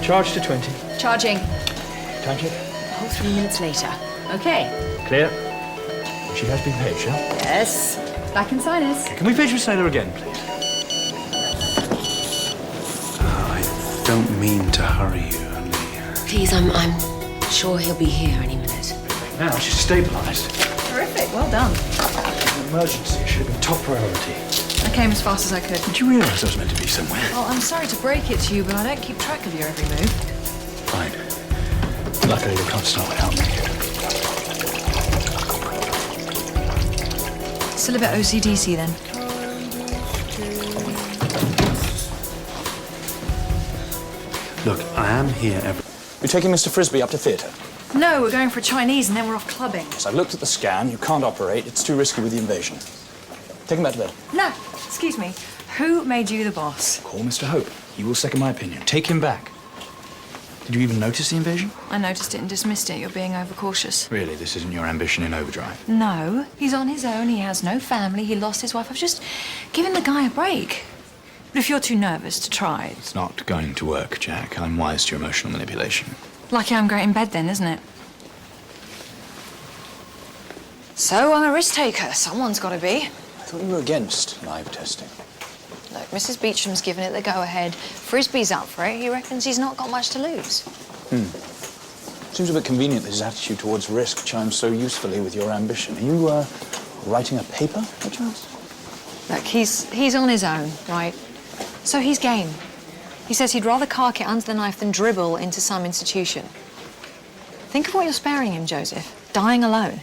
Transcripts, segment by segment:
Charge to 20. Charging. Time check. Oh, 3 minutes later. Okay. Clear. She has been paged, yeah? Yes. Back in sinus. Can we page Miss Naylor again, please? I don't mean to hurry you, only... Please, I'm sure he'll be here any minute. Now she's stabilised. Terrific. Well done. An emergency should have been top priority. I came as fast as I could. Did you realise I was meant to be somewhere? Well, I'm sorry to break it to you, but I don't keep track of your every move. Fine. Luckily, they can't start without me. Still a bit OCDC then. Look, I am here every... You're taking Mr. Frisbee up to theatre? No, we're going for Chinese and then we're off clubbing. Yes, I've looked at the scan. You can't operate. It's too risky with the invasion. Take him back to bed. No, excuse me. Who made you the boss? Call Mr. Hope. He will second my opinion. Take him back. Did you even notice the invasion? I noticed it and dismissed it. You're being overcautious. Really, this isn't your ambition in overdrive? No, he's on his own. He has no family. He lost his wife. I've just given the guy a break. But if you're too nervous to try... It's not going to work, Jack. I'm wise to your emotional manipulation. Lucky I'm great in bed then, isn't it? So I'm a risk taker. Someone's got to be. I thought you were against live testing. Look, Mrs. Beecham's given it the go-ahead. Frisbee's up for it. He reckons he's not got much to lose. Seems a bit convenient that his attitude towards risk chimes so usefully with your ambition. Are you, writing a paper, by chance? Look, he's on his own, right? So he's game. He says he'd rather cark it under the knife than dribble into some institution. Think of what you're sparing him, Joseph. Dying alone.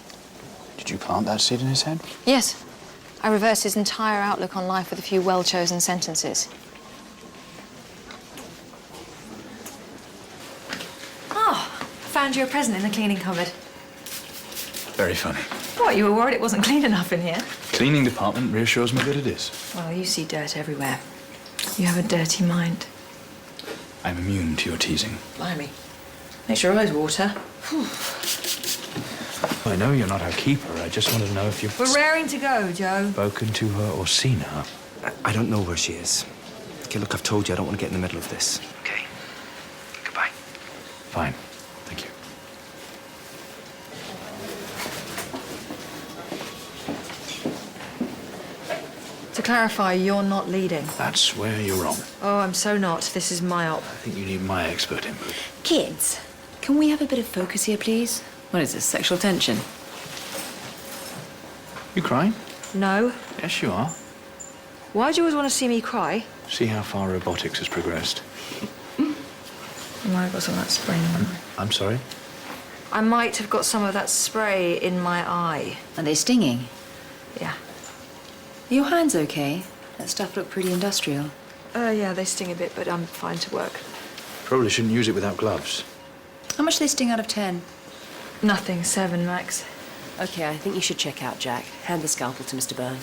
Did you plant that seed in his head? Yes. I reversed his entire outlook on life with a few well-chosen sentences. Oh, found you a present in the cleaning cupboard. Very funny. What, you were worried it wasn't clean enough in here? Cleaning department reassures me that it is. Well, you see dirt everywhere. You have a dirty mind. I'm immune to your teasing. Blimey. Makes your eyes water. I know you're not her keeper. I just wanted to know if you've... We're raring to go, Joe. ...spoken to her or seen her. I don't know where she is. Okay, look, I've told you I don't want to get in the middle of this. Okay. Goodbye. Fine. Thank you. To clarify, you're not leading. That's where you're wrong. Oh, I'm so not. This is my op. I think you need my expert input. Kids, can we have a bit of focus here, please? What is this, sexual tension? You crying? No. Yes, you are. Why do you always want to see me cry? See how far robotics has progressed. I might have got some of that spray in my eye. I'm sorry? I might have got some of that spray in my eye. Are they stinging? Yeah. Are your hands okay? That stuff looked pretty industrial. Yeah, they sting a bit, but I'm fine to work. Probably shouldn't use it without gloves. How much do they sting out of 10? Nothing, 7 max. Okay, I think you should check out, Jack. Hand the scalpel to Mr. Byrne.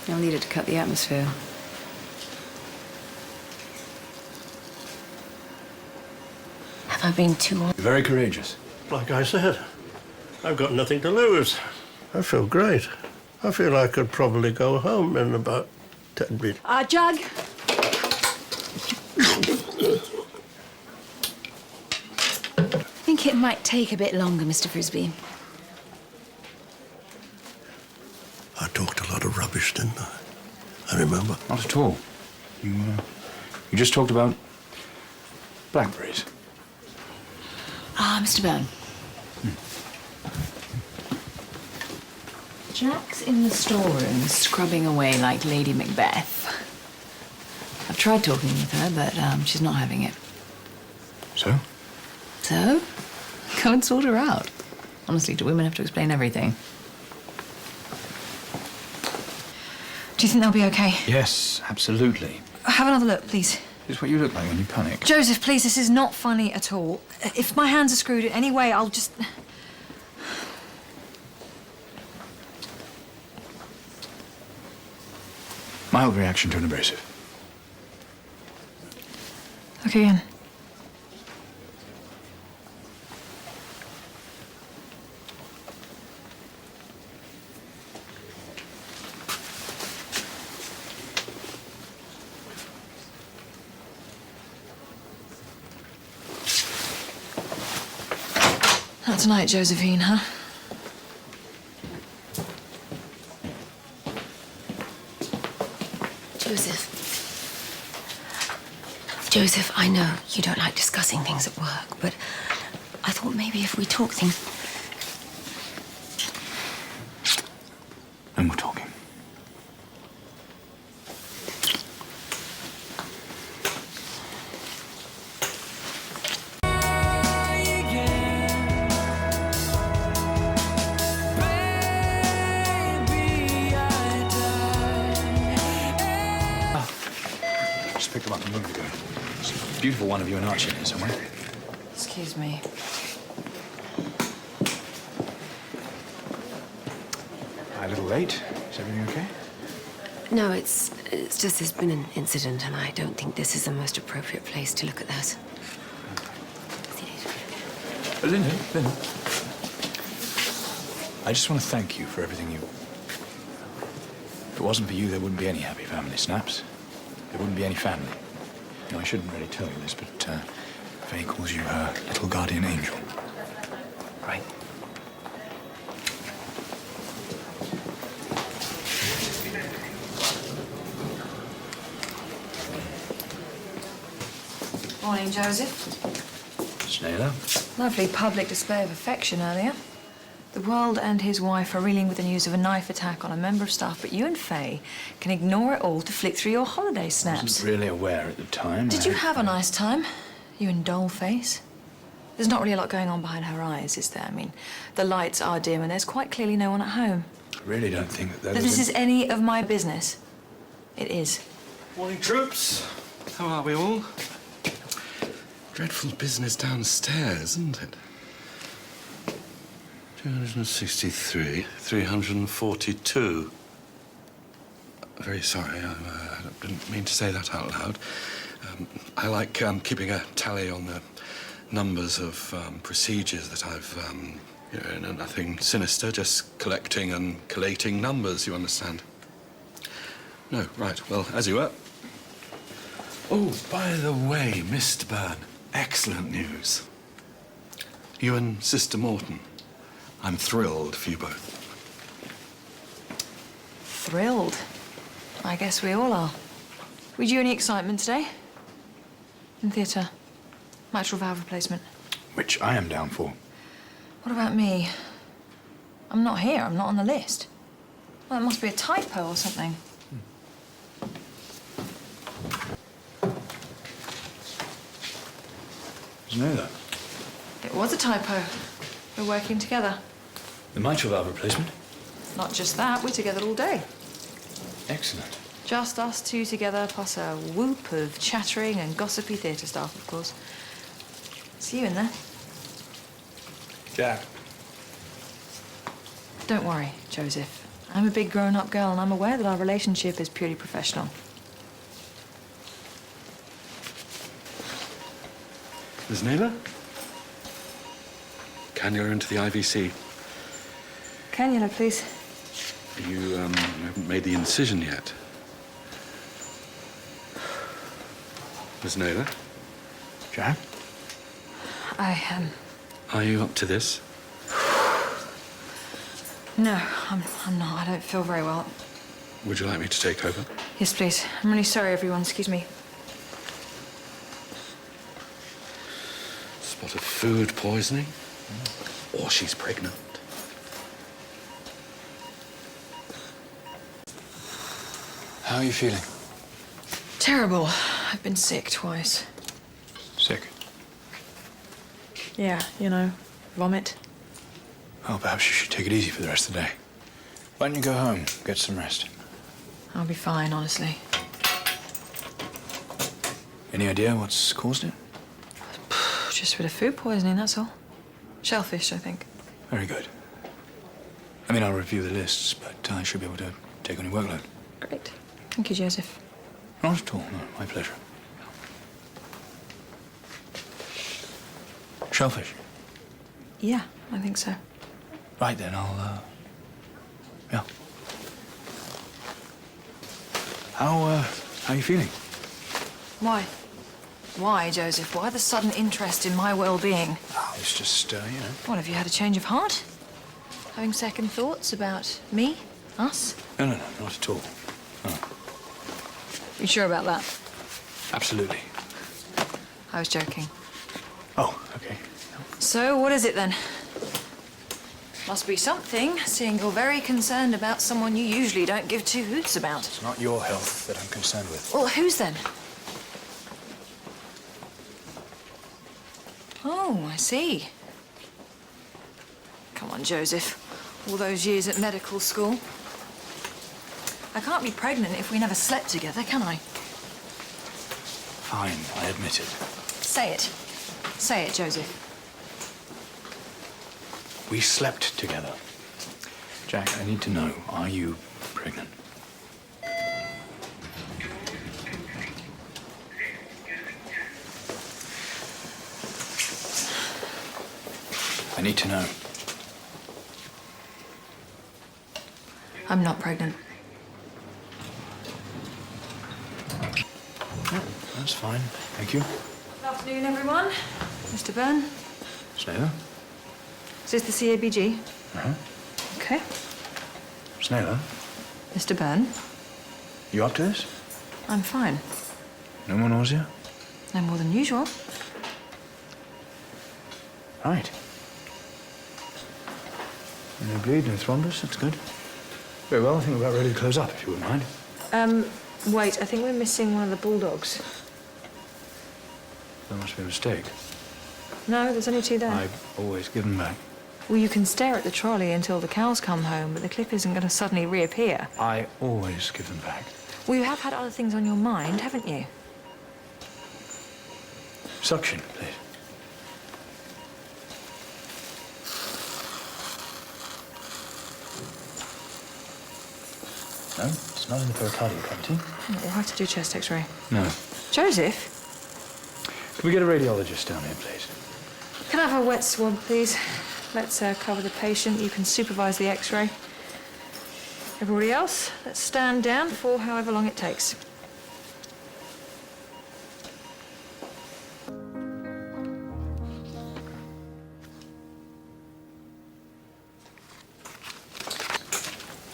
You'll need it to cut the atmosphere. Have I been too You're very courageous. Like I said, I've got nothing to lose. I feel great. I feel I could probably go home in about 10 minutes. Jug. I think it might take a bit longer, Mr. Frisbee. I talked a lot of rubbish, didn't I? I remember. Not at all. You just talked about blackberries. Ah, Mr. Byrne. Jack's in the storeroom, scrubbing away like Lady Macbeth. I've tried talking with her, but she's not having it. So? So? Go and sort her out. Honestly, do women have to explain everything? Do you think they'll be okay? Yes, absolutely. Have another look, please. It's what you look like when you panic. Joseph, please, this is not funny at all. If my hands are screwed in any way, I'll just... Mild reaction to an abrasive. Okay, Ian. Not tonight, Josephine, huh? Joseph, I know you don't like discussing things at work, but I thought maybe if we talk things... No more talking. Just picked them up a moment ago. It's a beautiful one of you and Archie in here somewhere. Excuse me. A little late. Is everything okay? No, it's just there's been an incident, and I don't think this is the most appropriate place to look at that. See you later. Linda. I just want to thank you for everything you... If it wasn't for you, there wouldn't be any happy family, Snaps. There wouldn't be any family. You know, I shouldn't really tell you this, but Faye calls you her little guardian angel. Right? Morning, Joseph. Snailer. Lovely public display of affection earlier. The world and his wife are reeling with the news of a knife attack on a member of staff, but you and Faye can ignore it all to flick through your holiday snaps. I wasn't really aware at the time. Did you have a nice time? You and Dollface? There's not really a lot going on behind her eyes, is there? I mean, the lights are dim and there's quite clearly no one at home. I really don't think that That this is any of my business. It is. Morning, troops. How are we all? Dreadful business downstairs, isn't it? 263, 342. Very sorry, I didn't mean to say that out loud. I like keeping a tally on the numbers of procedures that I've, you know, nothing sinister, just collecting and collating numbers, you understand? No, right, well, as you were. Oh, by the way, Mr. Byrne, excellent news. You and Sister Morton. I'm thrilled for you both. Thrilled. I guess we all are. Were you any excitement today? In theatre? Mitral valve replacement? Which I am down for. What about me? I'm not here. I'm not on the list. Well, it must be a typo or something. Did you know that? It was a typo. We're working together. The mitral valve replacement? Not just that, we're together all day. Excellent. Just us two together, plus a whoop of chattering and gossipy theatre staff, of course. See you in there. Jack. Don't worry, Joseph. I'm a big grown-up girl and I'm aware that our relationship is purely professional. Miss Naylor? Cannula into the IVC. Cannula, please. You haven't made the incision yet. Miss Naylor? Jack? Are you up to this? No, I'm not. I don't feel very well. Would you like me to take over? Yes, please. I'm really sorry, everyone. Excuse me. Spot of food poisoning? Or she's pregnant. How are you feeling? Terrible. I've been sick twice. Sick? Yeah, you know, vomit. Oh, perhaps you should take it easy for the rest of the day. Why don't you go home, get some rest? I'll be fine, honestly. Any idea what's caused it? Just a bit of food poisoning, that's all. Shellfish, I think. Very good. I mean, I'll review the lists, but I should be able to take on your workload. Great. Thank you, Joseph. Not at all, no, my pleasure. Shellfish? Yeah, I think so. Right then, I'll, yeah. How are you feeling? Why? Why, Joseph? Why the sudden interest in my well-being? Oh, it's just, you know. What, have you had a change of heart? Having second thoughts about me? Us? No, not at all. No. You sure about that? Absolutely. I was joking. Oh, okay. So, what is it then? Must be something, seeing you're very concerned about someone you usually don't give two hoots about. It's not your health that I'm concerned with. Well, whose then? Oh, I see. Come on, Joseph. All those years at medical school. I can't be pregnant if we never slept together, can I? Fine, I admit it. Say it. Say it, Joseph. We slept together. Jack, I need to know, are you pregnant? I need to know. I'm not pregnant. No, that's fine. Thank you. Good afternoon, everyone. Mr. Byrne. Snaila? Is this the CABG? Uh-huh. Okay. Snaila, Mr. Byrne. you up to this? I'm fine. No more nausea? No more than usual. Right. No bleed, no thrombus, that's good. Very well, I think we're about ready to close up, if you wouldn't mind. Wait, I think we're missing one of the bulldogs. There must be a mistake. No, there's only two there. I always give them back. Well, you can stare at the trolley until the cows come home, but the clip isn't going to suddenly reappear. I always give them back. Well, you have had other things on your mind, haven't you? Suction, please. No, it's not in the pericardial cavity. We'll have to do chest x-ray. No. Joseph, Can we get a radiologist down here, please? can I have a wet swab, please? Let's cover the patient. You can supervise the x-ray. Everybody else, let's stand down for however long it takes.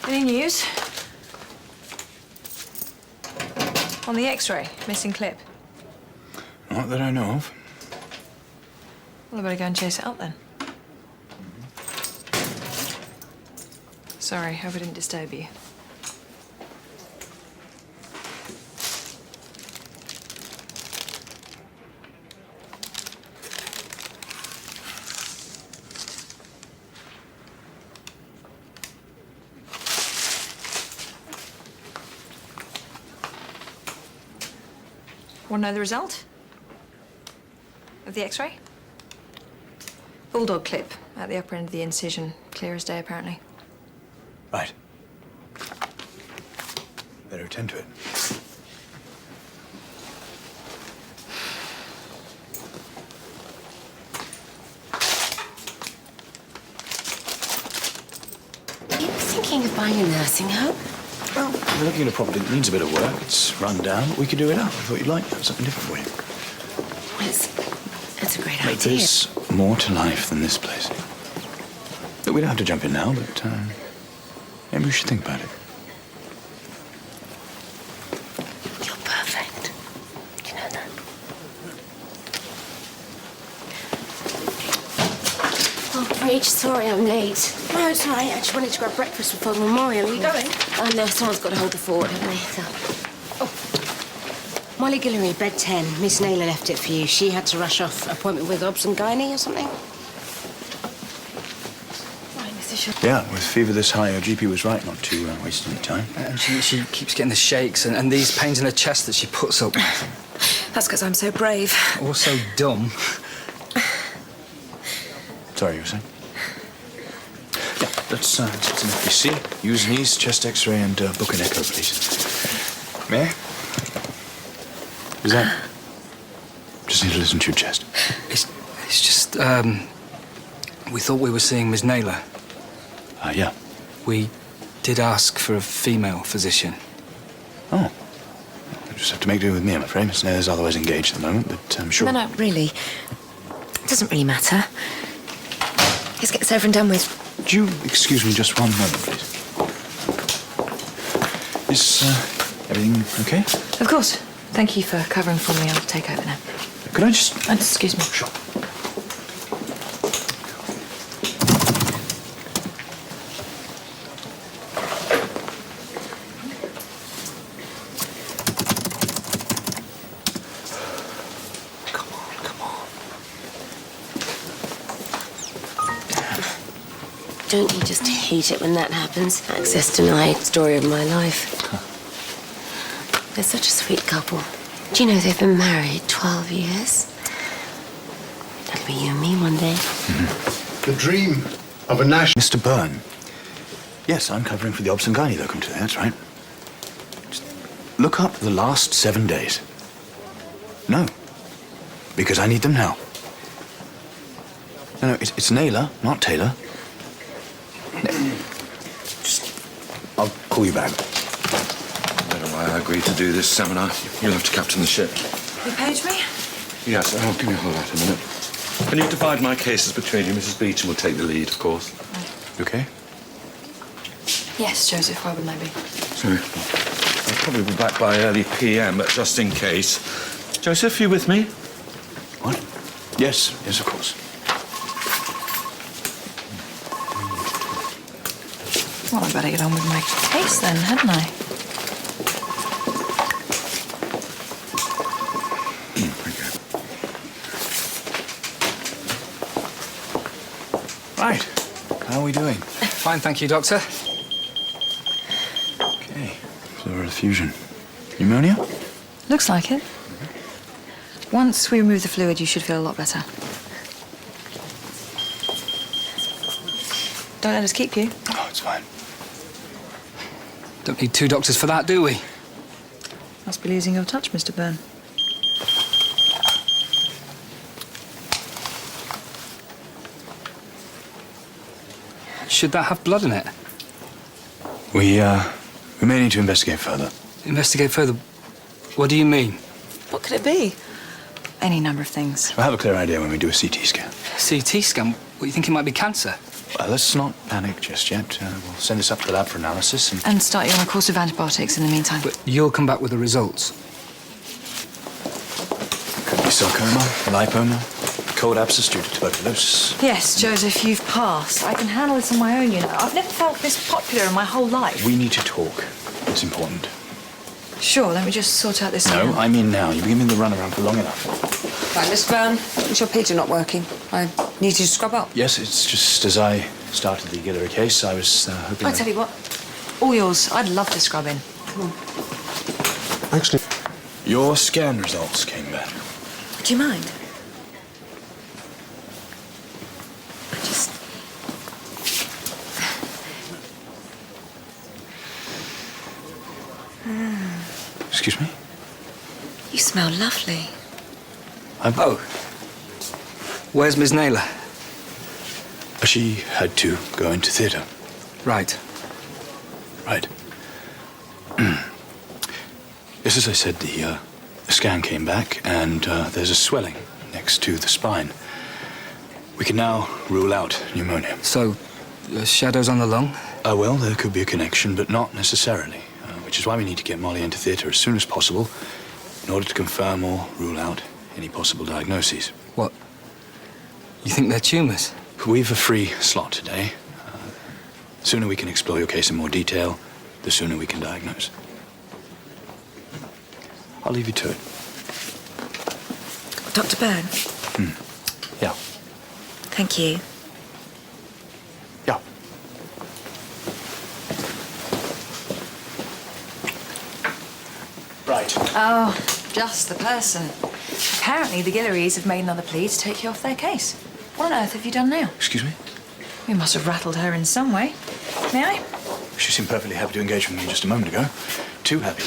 Any news? On the x-ray, missing clip. Not that I know of. Well, I better go and chase it up then. Sorry, hope I didn't disturb you. Want to know the result of the x-ray? Bulldog clip at the upper end of the incision. Clear as day, apparently. Right. Better attend to it. Are you thinking of buying a nursing home? Well, we're looking at a property that needs a bit of work. It's run down, but we could do it up. I thought you'd like something different for you. Well, it's a great But idea. there's more to life than this place. Look, we don't have to jump in now, but maybe we should think about it. You're perfect. You know that. Oh, Rach, sorry I'm late. No, it's all right. I just wanted to grab breakfast for Father Memorial. Are you going? Oh, no, someone's got to hold the fort, haven't they? So. Oh. Molly Guillory, bed 10. Miss Naylor left it for you. She had to rush off. Appointment with Obs and Gynae or something? Right, Mr. Shaw. Yeah, with fever this high, her GP was right not to waste any time. And she keeps getting the shakes and these pains in her chest that she puts up with. That's because I'm so brave. Also dumb. Sorry, you were saying? Yeah, let's an FBC, use knees, chest x-ray, and book an echo, please. May I? Is that... Just need to listen to your chest. It's just, we thought we were seeing Miss Naylor. Yeah. We did ask for a female physician. Oh. just have to make do with me, I'm afraid. Miss Naylor's otherwise engaged at the moment, but I'm sure... No, really. It doesn't really matter. Let's get this over and done with. Would you excuse me just one moment, please? Is everything okay? Of course. Thank you for covering for me. I'll take over now. Could I just... Excuse me. Sure. Don't you just hate it when that happens? Access denied, story of my life. They're such a sweet couple. Do you know they've been married 12 years? That'll be you and me one day. The dream of a national... Mr. Byrne. Yes, I'm covering for the Obs and Gynae locum today, that's right. Just look up the last 7 days. No. Because I need them now. No, it's Naylor, not Taylor. I'll call you back. I don't know why I agreed to do this seminar. You'll have to captain the ship. You paged me? Yes, give me a hold of that a minute. Can you divide my cases between you? Mrs. Beecham will take the lead, of course. You okay? Yes, Joseph. Why wouldn't I be? Sorry. I'll probably be back by early PM, but just in case. Joseph, you with me? What? Yes, of course. Well, I better get on with my case then, hadn't I? Right. How are we doing? Fine, thank you, Doctor. Okay. Pleural effusion. Pneumonia? Looks like it. Once we remove the fluid, you should feel a lot better. Don't let us keep you. Oh, it's fine. Don't need 2 doctors for that, do we? Must be losing your touch, Mr. Byrne. Should that have blood in it? We may need to investigate further. Investigate further? What do you mean? What could it be? Any number of things. We'll have a clear idea when we do a CT scan. CT scan? What, you think it might be cancer? Well, let's not panic just yet. We'll send this up to the lab for analysis and... And start you on a course of antibiotics in the meantime. But you'll come back with the results. Could be sarcoma, lipoma, cold abscess due to tuberculosis. Yes, Joseph, you've passed. I can handle this on my own, you know. I've never felt this popular in my whole life. We need to talk. It's important. Sure, let me just sort out this No, now. I mean now. You've been giving me the runaround for long enough. Right, Miss Byrne, is your pager not working? I need you to scrub up. Yes, it's just as I started the Guillory case, I was hoping... I tell you what, all yours. I'd love to scrub in. Come on. Actually... Your scan results came back. Do you mind? I just... Excuse me? You smell lovely. Oh. Where's Miss Naylor? She had to go into theatre. Right. Right. Yes, as I said, the scan came back, and there's a swelling next to the spine. We can now rule out pneumonia. So, shadows on the lung? Well, there could be a connection, but not necessarily. Which is why we need to get Molly into theatre as soon as possible in order to confirm or rule out any possible diagnoses. What? You think they're tumours? We've a free slot today. The sooner we can explore your case in more detail, the sooner we can diagnose. I'll leave you to it. Dr. Byrne, Yeah. thank you. Yeah. Right. Oh, just the person. Apparently the Guillories have made another plea to take you off their case. What on earth have you done now? Excuse me? We must have rattled her in some way. May I? She seemed perfectly happy to engage with me just a moment ago. Too happy.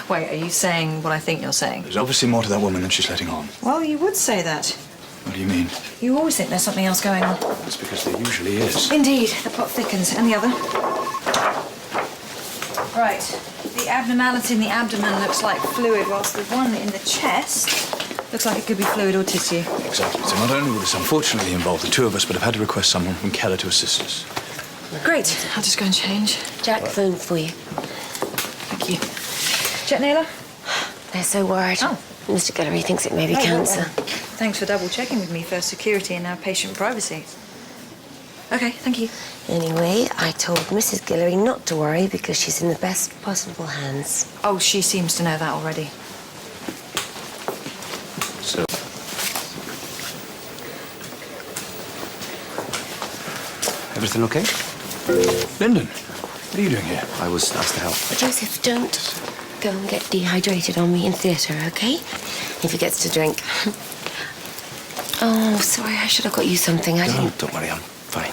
Wait, are you saying what I think you're saying? There's obviously more to that woman than she's letting on. Well, you would say that. What do you mean? You always think there's something else going on. That's because there usually is. Indeed, the plot thickens. And the other? Right. The abnormality in the abdomen looks like fluid, whilst the one in the chest looks like it could be fluid or tissue. Exactly. So not only will this unfortunately involve the two of us, but I've had to request someone from Keller to assist us. Great. I'll just go and change. Jack phoned for you. Thank you. Jet Naylor? They're so worried. Oh. Mr. Guillory thinks it may be Oh, cancer. well. Thanks for double checking with me for security and our patient privacy. Okay, thank you. Anyway, I told Mrs. Guillory not to worry because she's in the best possible hands. Oh, she seems to know that already. So. Everything okay? Lyndon, what are you doing here? I was asked to help. Joseph, don't go and get dehydrated on me in theatre, okay? He forgets to drink. Oh, sorry, I should have got you something. I didn't... Don't worry, I'm fine.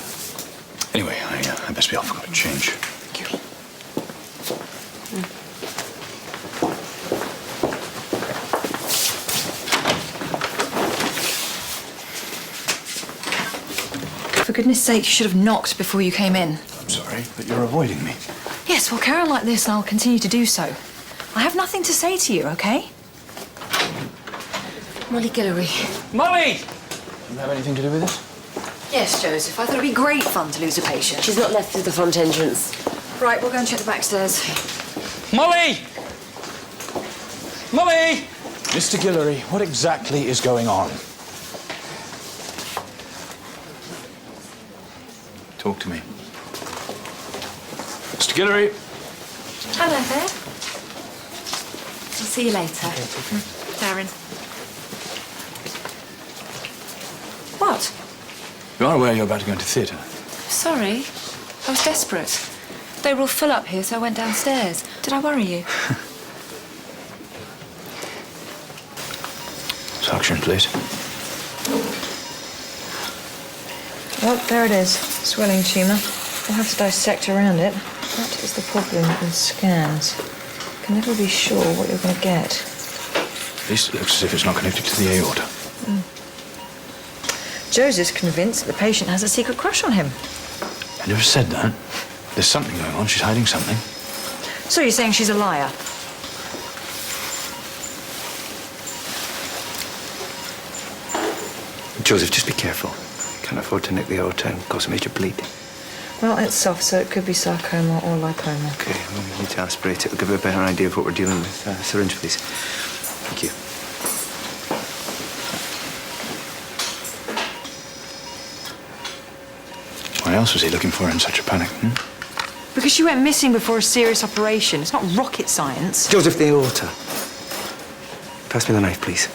Anyway, I best be off. I've got to change. Thank you. For goodness sake, you should have knocked before you came in. I'm sorry, but you're avoiding me. Yes, well, carry on like this and I'll continue to do so. I have nothing to say to you, okay? Molly Guillory. Molly! You have anything to do with this? Yes, Joseph. I thought it'd be great fun to lose a patient. She's not left through the front entrance. Right, we'll go and check the back stairs. Molly! Molly! Mr. Guillory, what exactly is going on? Talk to me. Mr. Guillory! Hello there. I'll see you later. Darren. What? You are aware you're about to go into theatre? Sorry. I was desperate. They were all full up here, so I went downstairs. Did I worry you? Suction, please. Well, there it is. Swelling tumour. We'll have to dissect around it. That is the problem with scans. You can never be sure what you're going to get. At least it looks as if it's not connected to the aorta. Joseph's convinced that the patient has a secret crush on him. I never said that. There's something going on. She's hiding something. So you're saying she's a liar? Joseph, just be careful. Can't afford to nick the aorta and cause a major bleed. Well, it's soft, so it could be sarcoma or lipoma. Okay, well, we need to aspirate it. It'll give you a better idea of what we're dealing with. Syringe, please. Thank you. Why else was he looking for her in such a panic? Because she went missing before a serious operation. It's not rocket science. Joseph, the aorta. Pass me the knife, please.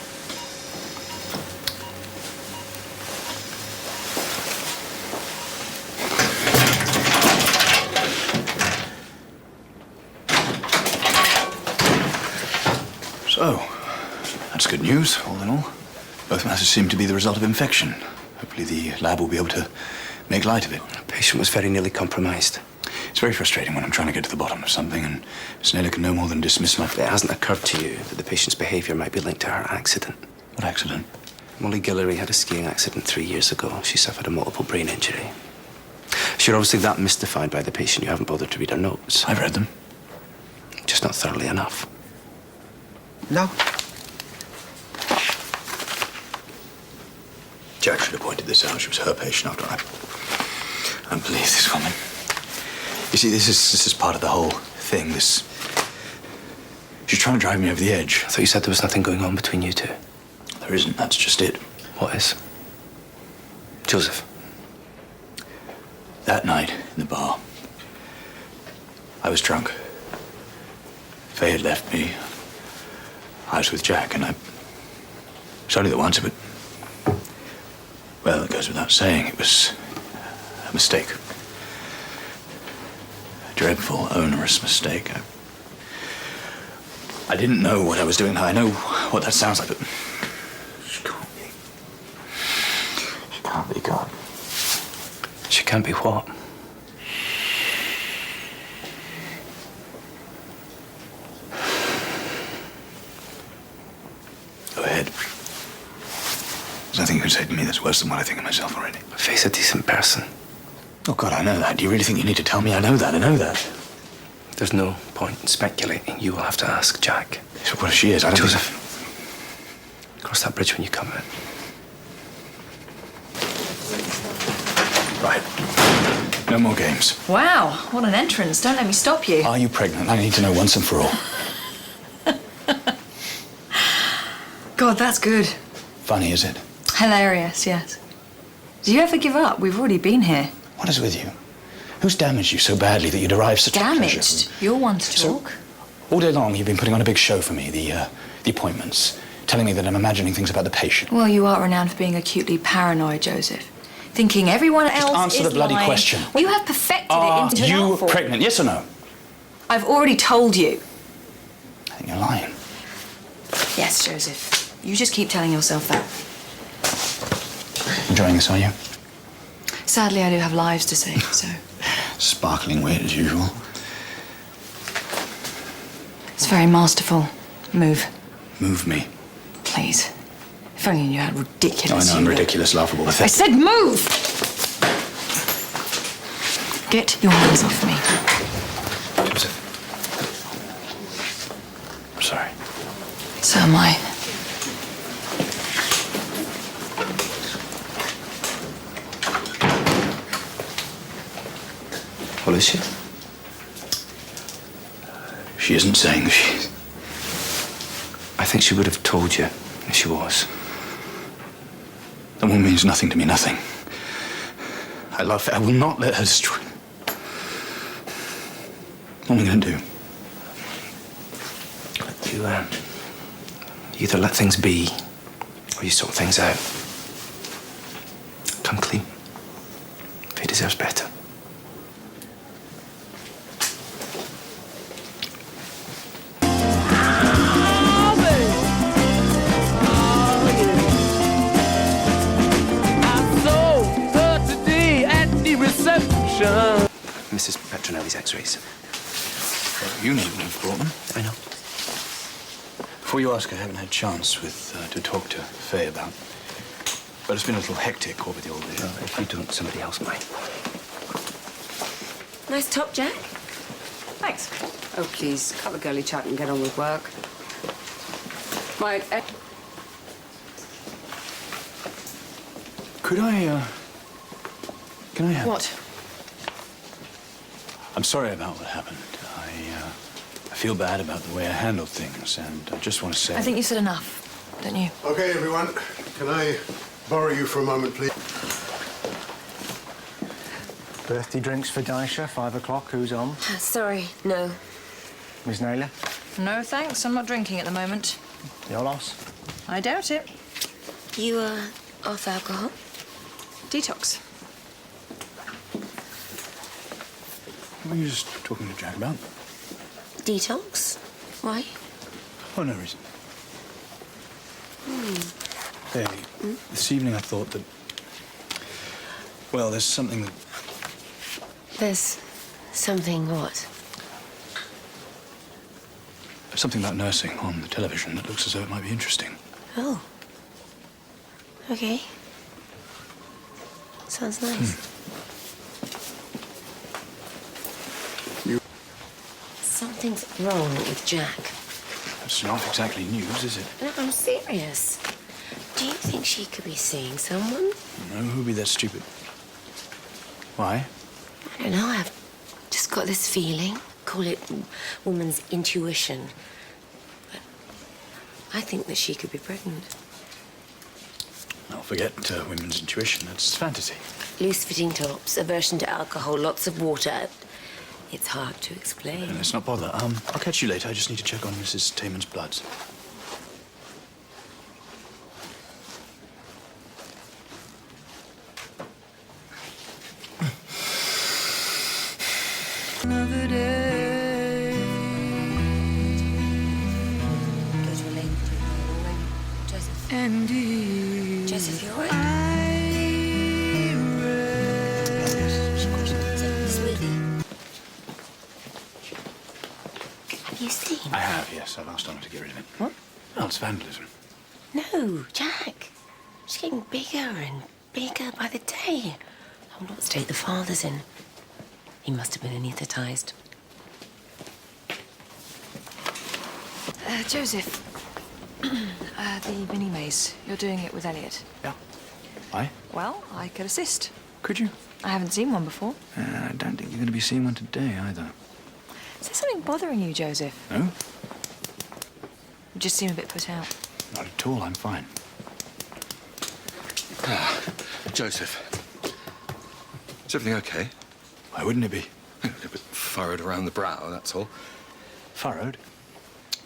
So, that's good news, all in all. Both matters seem to be the result of infection. Hopefully the lab will be able to make light of it. The patient was very nearly compromised. It's very frustrating when I'm trying to get to the bottom of something and Miss Naylor can no more than dismiss my... It hasn't occurred to you that the patient's behaviour might be linked to her accident. What accident? Molly Guillory had a skiing accident 3 years ago. She suffered a multiple brain injury. You're obviously that mystified by the patient you haven't bothered to read her notes. I've read them. Just not thoroughly enough. No. Jack should have pointed this out. She was her patient after I don't believe this woman. You see, this is part of the whole thing. She's trying to drive me over the edge. I thought you said there was nothing going on between you two. There isn't. That's just it. What is? Joseph. That night in the bar, I was drunk. Faye had left me. I was with Jack, and it's only the once, but well, it goes without saying, it was a mistake. A dreadful, onerous mistake. I didn't know what I was doing. I know what that sounds like, but she can't be. She can't be God. She can't be what? Go ahead. There's nothing you can say to me that's worse than what I think of myself already. Faye's a decent person. Oh, God, I know that. Do you really think you need to tell me? I know that. There's no point in speculating. You will have to ask Jack. So what if she is? I don't Joseph, cross that bridge when you come out. Right. No more games. Wow, what an entrance. Don't let me stop you. Are you pregnant? I need to know once and for all. God, that's good. Funny, is it? Hilarious, yes. Do you ever give up? We've already been here. What is with you? Who's damaged you so badly that you derive such a pleasure Damaged? from... You're one to So, talk. all day long, you've been putting on a big show for me, the appointments, telling me that I'm imagining things about the patient. Well, you are renowned for being acutely paranoid, Joseph. Thinking everyone else Just answer is the bloody lying. question. Well, you have perfected Are it into an you art form. pregnant, yes or no? I've already told you. I think you're lying. Yes, Joseph. You just keep telling yourself that. Enjoying this, are you? Sadly, I do have lives to save, so... Sparkling wit as usual. It's very masterful. Move. Move me. Please. If only you knew how ridiculous I know I'm you were. ridiculous, laughable, I pathetic. said move! Get your hands off me. Joseph. I'm sorry. So am I. Well, is she? She isn't saying she is. I think she would have told you if she was. That woman means nothing to me, nothing. I love her. I will not let her destroy me. What am I going to do? You either let things be, or you sort things out. Come clean. He deserves better. Mrs. Petronelli's x-rays. You needn't have brought them. I know. Before you ask, I haven't had a chance to talk to Faye about. But it's been a little hectic over the old days. Well, if you don't, somebody else might. Nice top, Jack. Thanks. Oh, please, cut the girly chat and get on with work. Right. Could I, can I have... What? I'm sorry about what happened. I feel bad about the way I handled things, and I just want to say... I think you said enough, don't you? Okay, everyone. Can I borrow you for a moment, please? Birthday drinks for Daisha, 5 o'clock. Who's on? Sorry, no. Miss Naylor? No, thanks. I'm not drinking at the moment. Your loss? I doubt it. You are off alcohol? Detox. What were you just talking to Jack about? Detox? Why? Oh, no reason. Hey, this evening I thought that... Well, there's something that... There's something what? Something about nursing on the television that looks as though it might be interesting. Oh. Okay. Sounds nice. Something's wrong with Jack. It's not exactly news, is it? No, I'm serious. Do you think she could be seeing someone? No, who'd be that stupid? Why? I don't know. I've just got this feeling. Call it woman's intuition. But I think that she could be pregnant. Well, forget women's intuition. That's fantasy. Loose-fitting tops, aversion to alcohol, lots of water. It's hard to explain. Let's not bother. I'll catch you later. I just need to check on Mrs. Taman's bloods. Another day. Go to Elaine. Joseph. Andy. Joseph, you all right? Smoothie. Have you seen? I have, yes. I've asked Honor to get rid of it. What? Oh, it's vandalism. No, Jack. She's getting bigger and bigger by the day. I wonder what state the father's in. He must have been anaesthetized. Joseph, the mini maze. You're doing it with Elliot. Yeah. Why? Well, I could assist. Could you? I haven't seen one before. I don't think you're going to be seeing one today either. Is there something bothering you, Joseph? No? You just seem a bit put out. Not at all. I'm fine. Joseph. Is everything okay? Why wouldn't it be? A bit furrowed around the brow, that's all. Furrowed?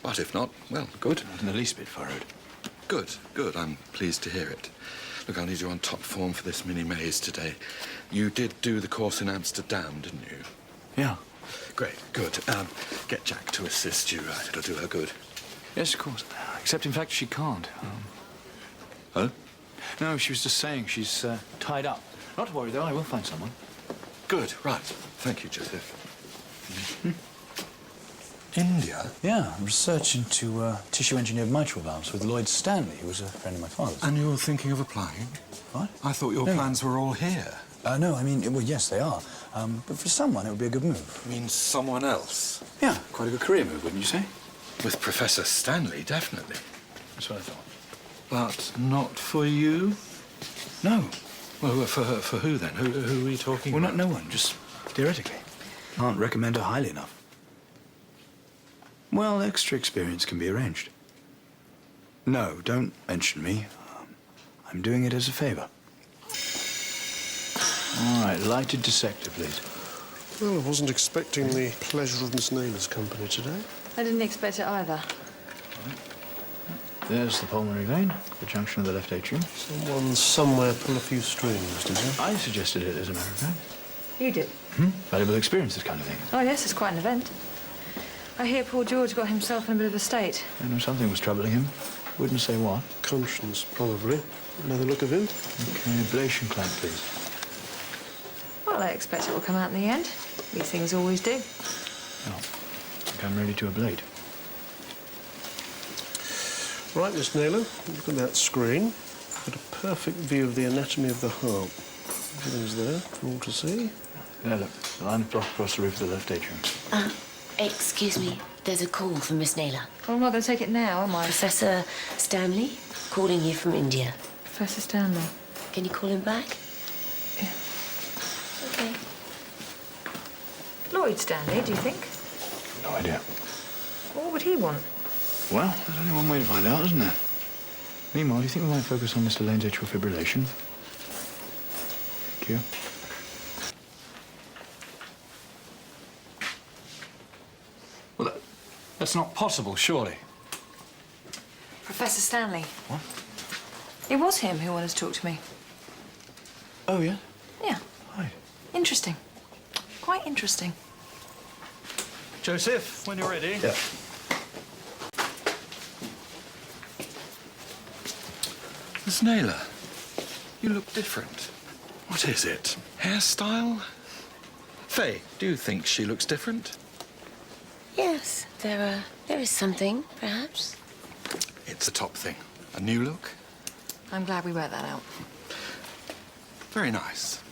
But if not, well, good. Not in the least bit furrowed. Good, good. I'm pleased to hear it. Look, I'll need you on top form for this mini maze today. You did do the course in Amsterdam, didn't you? Yeah. Great, good. Get Jack to assist you. It'll do her good. Yes, of course. Except, in fact, she can't. Huh? No, she was just saying she's tied up. Not to worry, though. I will find someone. Good, right. Thank you, Joseph. India? Yeah, research into tissue-engineered mitral valves with Lloyd Stanley, who was a friend of my father's. And you're thinking of applying? What? I thought your plans were all here. No, I mean, well, yes, they are. But for someone, it would be a good move. You mean someone else? Yeah, quite a good career move, wouldn't you say? With Professor Stanley, definitely. That's what I thought. But not for you? No. Well, for who then? Who are we talking Well, about? not no one, just theoretically. Can't recommend her highly enough. Well, extra experience can be arranged. No, don't mention me. I'm doing it as a favor. All right, lighted dissector, please. Well, I wasn't expecting the pleasure of Miss Naylor's company today. I didn't expect it either. There's the pulmonary vein, the junction of the left atrium. Someone somewhere pull a few strings, did you? I suggested it, as a matter of fact. You did? Valuable experience, this kind of thing. Oh, yes, it's quite an event. I hear poor George got himself in a bit of a state. I know something was troubling him. Wouldn't say what. Conscience, probably. Another look of him? Okay, ablation clamp, please. Well, I expect it will come out in the end. These things always do. Oh, I think I'm ready to ablate. Right, Miss Naylor, look at that screen. Got a perfect view of the anatomy of the heart. Everything's there for all to see. There, look. The line of block across the roof of the left atrium. Excuse me. There's a call from Miss Naylor. Well, I'm not going to take it now, am I? Professor Stanley calling you from India. Professor Stanley. Can you call him back? Yeah. Okay. Lloyd Stanley, do you think? No idea. What would he want? Well, there's only one way to find out, isn't there? Meanwhile, do you think we might focus on Mr. Lane's atrial fibrillation? Thank you. Well, that's not possible, surely. Professor Stanley. What? It was him who wanted to talk to me. Oh, yeah? Yeah. Right. Interesting. Quite interesting. Joseph, when you're ready. Yeah. Miss Naylor, you look different. What is it? Hairstyle? Faye, do you think she looks different? Yes, there is something, perhaps. It's a top thing. A new look? I'm glad we worked that out. Very nice.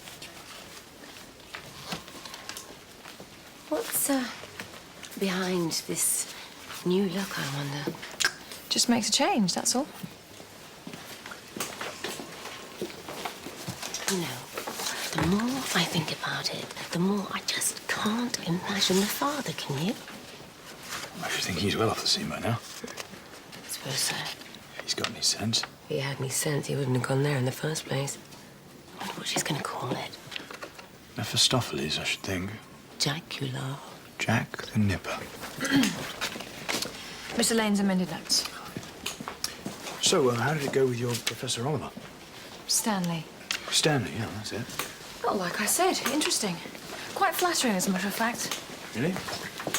What's behind this new look, I wonder? Just makes a change, that's all. You know, the more I think about it, the more I just can't imagine the father, can you? I should think he's well off the scene by now. I suppose so. If he's got any sense. If he had any sense, he wouldn't have gone there in the first place. I wonder what she's going to call it. Mephistopheles, I should think. Dracula. Jack the Nipper. Mr. Lane's amended notes. So, how did it go with your Professor Oliver? Stanley. Stanley, yeah, that's it. Well, like I said, interesting. Quite flattering, as a matter of fact. Really?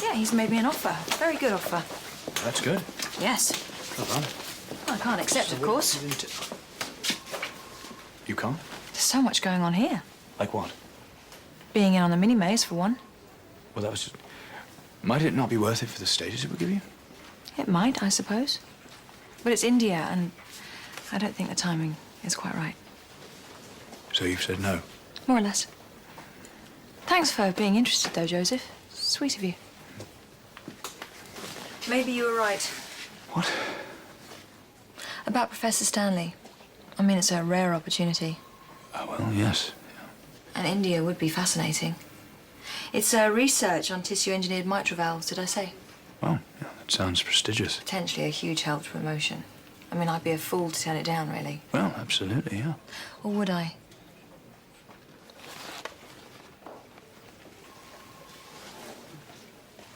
Yeah, he's made me an offer. Very good offer. That's good. Yes. Well done. Well, I can't accept, of course. You can't? There's so much going on here. Like what? Being in on the mini-maze, for one. Well, that was just... Might it not be worth it for the status it would give you? It might, I suppose. But it's India, and I don't think the timing is quite right. So you've said no? More or less. Thanks for being interested, though, Joseph. Sweet of you. Maybe you were right. What? About Professor Stanley. I mean, it's a rare opportunity. Well, yes. And India would be fascinating. It's research on tissue-engineered mitral valves, did I say? Well, yeah, that sounds prestigious. Potentially a huge help to promotion. I mean, I'd be a fool to turn it down, really. Well, absolutely, yeah. Or would I?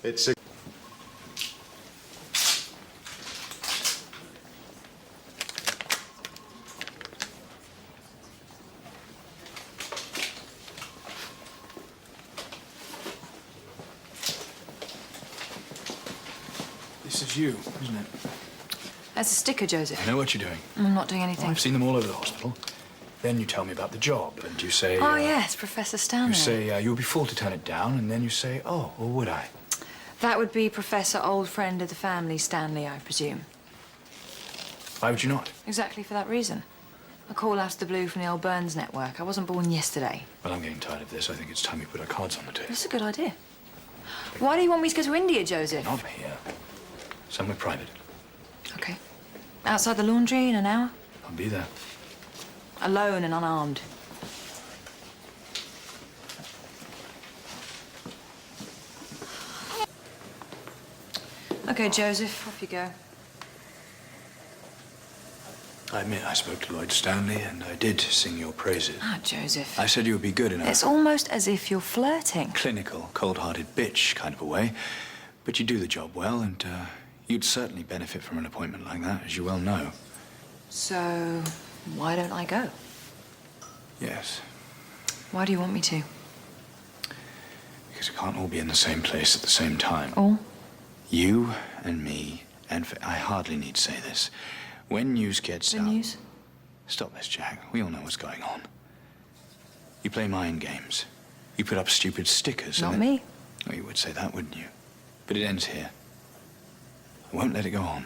It's a... This is you, isn't it? That's a sticker, Joseph. I know what you're doing. I'm not doing anything. Oh, I've seen them all over the hospital. Then you tell me about the job, and you say... Oh, yes, Professor Stanley. You say, you would be fool to turn it down, and then you say, oh, or would I? That would be Professor Old Friend of the Family Stanley, I presume. Why would you not? Exactly for that reason. A call out of the blue from the old Burns network. I wasn't born yesterday. Well, I'm getting tired of this. I think it's time we put our cards on the table. That's a good idea. Why do you want me to go to India, Joseph? Not here. Somewhere private. Okay. Outside the laundry in an hour? I'll be there. Alone and unarmed. Okay, Joseph, off you go. I admit I spoke to Lloyd Stanley, and I did sing your praises. Ah, Joseph. I said you would be good in a It's almost as if you're flirting. clinical, cold-hearted bitch kind of a way. But you do the job well, and you'd certainly benefit from an appointment like that, as you well know. So, why don't I go? Yes, Why do you want me to? because we can't all be in the same place at the same time. All? You and me, and I hardly need to say this. When news gets The out... news? Stop this, Jack. We all know what's going on. You play mind games. You put up stupid stickers. Not and then... me. Oh, you would say that, wouldn't you? But it ends here. I won't let it go on.